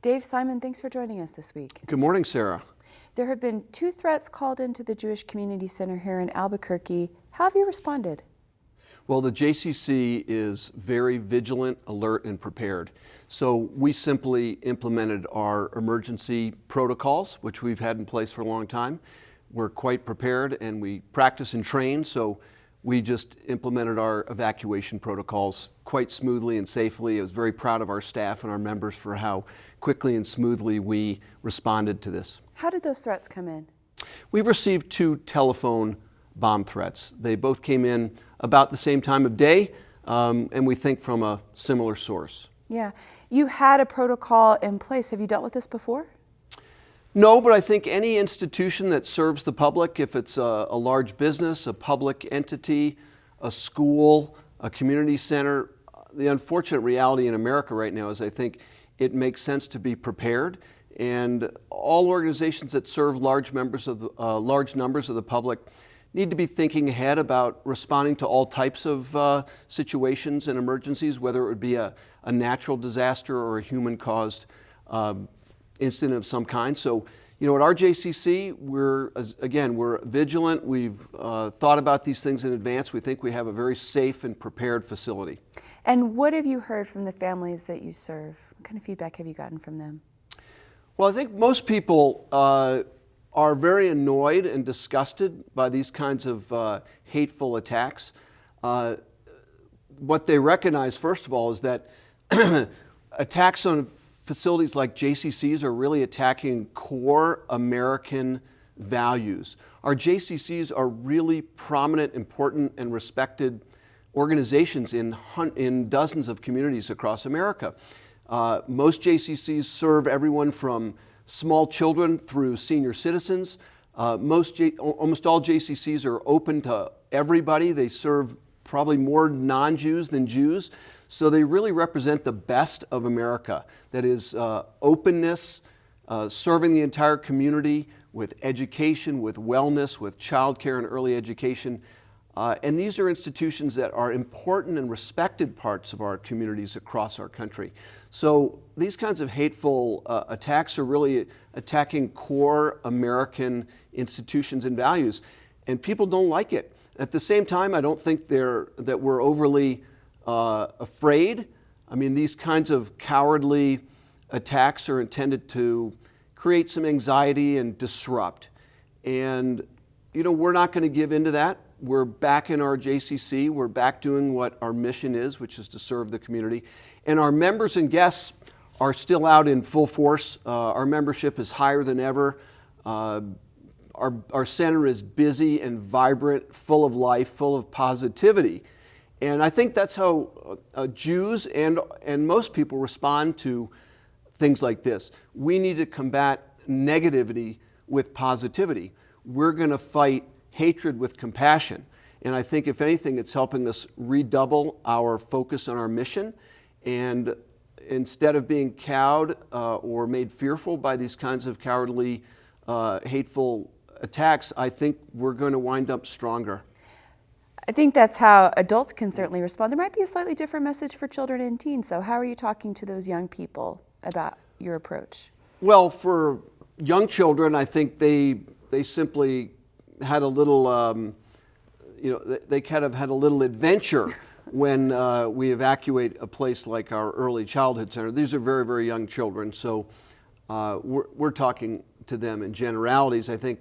Dave Simon, thanks for joining us this week. Good morning, Sarah. There have been 2 threats called into the Jewish Community Center here in Albuquerque. How have you responded? Well, the JCC is very vigilant, alert, and prepared. So we simply implemented our emergency protocols, which we've had in place for a long time. We're quite prepared and we practice and train, so we just implemented our evacuation protocols quite smoothly and safely. I was very proud of our staff and our members for how quickly and smoothly we responded to this. How did those threats come in? We received 2 telephone bomb threats. They both came in about the same time of day, and we think from a similar source. Yeah, you had a protocol in place. Have you dealt with this before? No, but I think any institution that serves the public, if it's a large business, a public entity, a school, a community center, the unfortunate reality in America right now is I think it makes sense to be prepared. And all organizations that serve large numbers of the public need to be thinking ahead about responding to all types of situations and emergencies, whether it would be a natural disaster or a human-caused incident of some kind. So, at our JCC, we're vigilant. We've thought about these things in advance. We think we have a very safe and prepared facility. And what have you heard from the families that you serve? What kind of feedback have you gotten from them? Well, I think most people are very annoyed and disgusted by these kinds of hateful attacks. What they recognize, first of all, is that attacks on facilities like JCCs are really attacking core American values. Our JCCs are really prominent, important, and respected organizations in dozens of communities across America. Most JCCs serve everyone from small children through senior citizens. Almost all JCCs are open to everybody. They serve probably more non-Jews than Jews. So they really represent the best of America. That is openness, serving the entire community with education, with wellness, with childcare and early education. And these are institutions that are important and respected parts of our communities across our country. So these kinds of hateful attacks are really attacking core American institutions and values, and people don't like it. At the same time, I don't think that we're overly afraid. I mean, these kinds of cowardly attacks are intended to create some anxiety and disrupt. And, we're not going to give in to that. We're back in our JCC. We're back doing what our mission is, which is to serve the community. And our members and guests are still out in full force. Our membership is higher than ever. Our center is busy and vibrant, full of life, full of positivity. And I think that's how Jews and most people respond to things like this. We need to combat negativity with positivity. We're going to fight hatred with compassion. And I think, if anything, it's helping us redouble our focus on our mission. And instead of being cowed or made fearful by these kinds of cowardly, hateful attacks, I think we're going to wind up stronger. I think that's how adults can certainly respond. There might be a slightly different message for children and teens, though. How are you talking to those young people about your approach? Well, for young children, I think they simply had a little, they kind of had a little adventure when we evacuate a place like our early childhood center. These are very, very young children, so we're talking to them in generalities. I think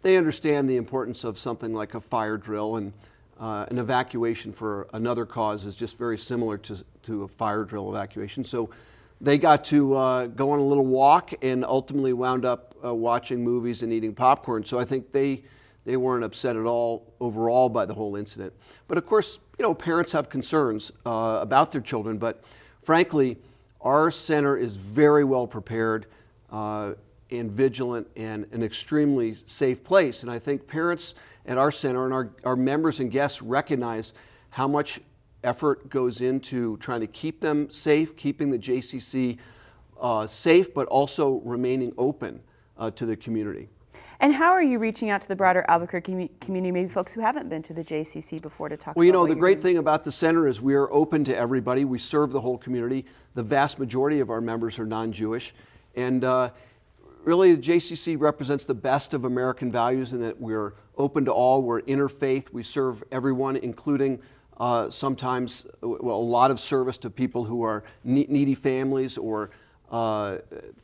they understand the importance of something like a fire drill, and an evacuation for another cause is just very similar to a fire drill evacuation. So they got to go on a little walk and ultimately wound up watching movies and eating popcorn. So I think they weren't upset at all overall by the whole incident. But of course, parents have concerns about their children, but frankly, our center is very well prepared and vigilant and an extremely safe place. And I think parents at our center and our members and guests recognize how much effort goes into trying to keep them safe, keeping the JCC safe, but also remaining open to the community. And how are you reaching out to the broader Albuquerque community, maybe folks who haven't been to the JCC before, to talk about the great thing about the center is we are open to everybody. We serve the whole community. The vast majority of our members are non-Jewish. And really, the JCC represents the best of American values in that we're open to all, we're interfaith, we serve everyone, including sometimes, well, a lot of service to people who are needy families or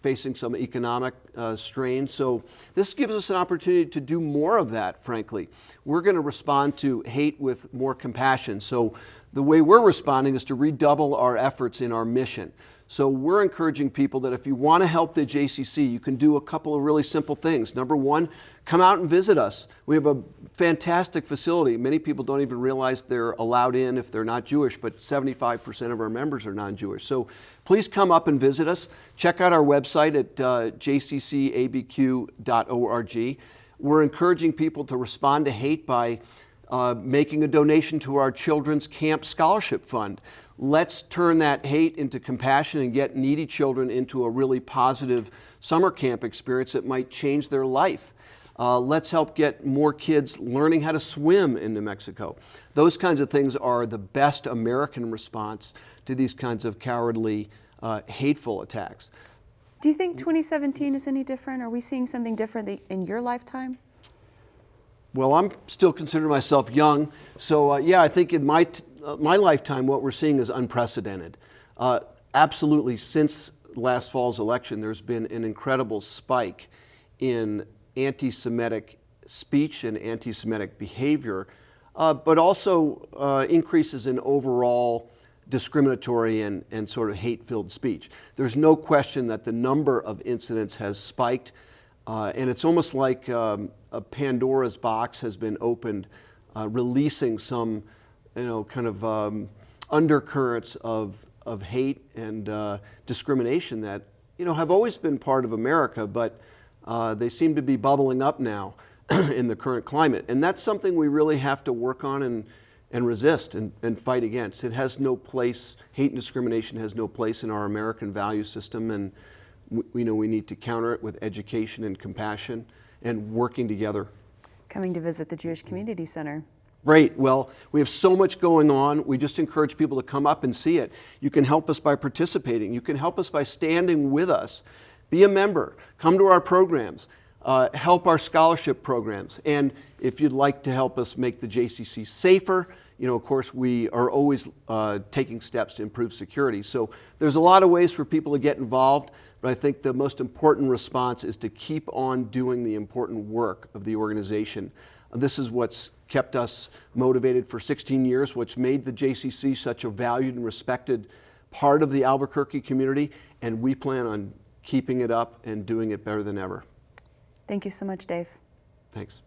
facing some economic strain. So this gives us an opportunity to do more of that, frankly. We're going to respond to hate with more compassion. So the way we're responding is to redouble our efforts in our mission. So we're encouraging people that if you want to help the JCC, you can do a couple of really simple things. Number one, come out and visit us. We have a fantastic facility. Many people don't even realize they're allowed in if they're not Jewish, but 75% of our members are non-Jewish. So please come up and visit us. Check out our website at jccabq.org. We're encouraging people to respond to hate by making a donation to our Children's Camp Scholarship Fund. Let's turn that hate into compassion and get needy children into a really positive summer camp experience that might change their life. Let's help get more kids learning how to swim in New Mexico. Those kinds of things are the best American response to these kinds of cowardly, hateful attacks. Do you think 2017 is any different? Are we seeing something different in your lifetime? Well, I'm still considering myself young, so yeah, I think in my lifetime, what we're seeing is unprecedented. Absolutely, since last fall's election, there's been an incredible spike in anti-Semitic speech and anti-Semitic behavior, but also increases in overall discriminatory and sort of hate-filled speech. There's no question that the number of incidents has spiked, and it's almost like a Pandora's box has been opened, releasing some kind of undercurrents of hate and discrimination that, have always been part of America, but they seem to be bubbling up now in the current climate. And that's something we really have to work on and resist and fight against. It has no place, hate and discrimination has no place in our American value system, and we need to counter it with education and compassion and working together. Coming to visit the Jewish Community Center. Great. Well, we have so much going on. We just encourage people to come up and see it. You can help us by participating. You can help us by standing with us. Be a member. Come to our programs. Help our scholarship programs. And if you'd like to help us make the JCC safer, of course, we are always taking steps to improve security. So there's a lot of ways for people to get involved, but I think the most important response is to keep on doing the important work of the organization. This is what's kept us motivated for 16 years, what's made the JCC such a valued and respected part of the Albuquerque community, and we plan on keeping it up and doing it better than ever. Thank you so much, Dave. Thanks.